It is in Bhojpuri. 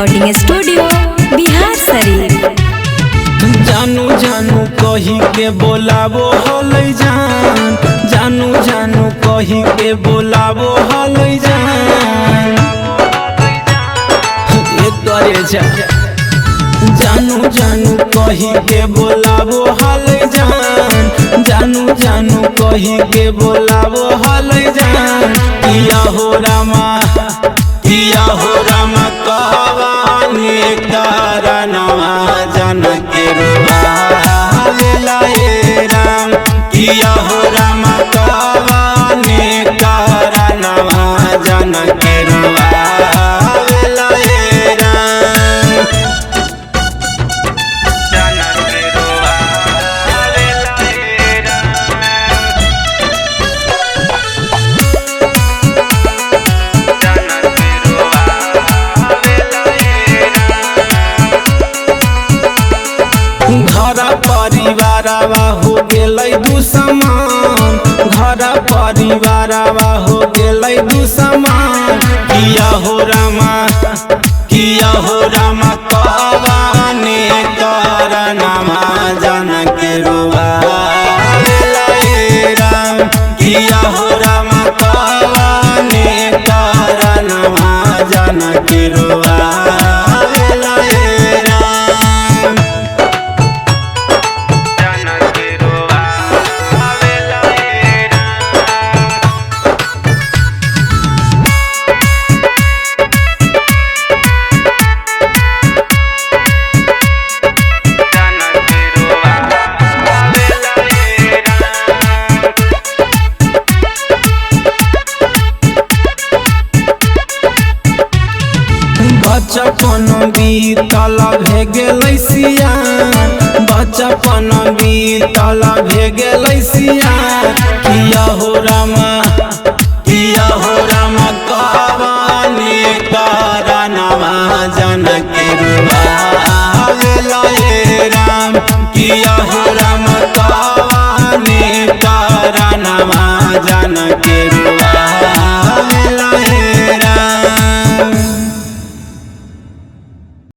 Recording studio Bihar Sharif. जानू जानू कही के बोलाबो हलै जान, जानू जानू कही के बोलाबो हलै जान। जानू जानू कही के बोलाबो हलै जान, जानू जानू कही के बोलाबो हलै जान। किया हो रामा कहवानी कारणवा जन के रुआवेला ए राम। किया हो रामा कहवानी कारणवा जन के रुआवेला ए राम। जन के रुआवेला ए राम। घर परिवारवा हो गेलै दुश्मन, घर परिवारवा हो गेलै दुश्मन। किया हो रामा कहवानी कारणवा जन के रुआवेला ए राम। किया हो रामा कहवानी कारणवा जन के रुआवेला ए राम। बचपन बीतल भे गेलै सियान, बचपन बीतल भे गेलै सियान। किया हो रामा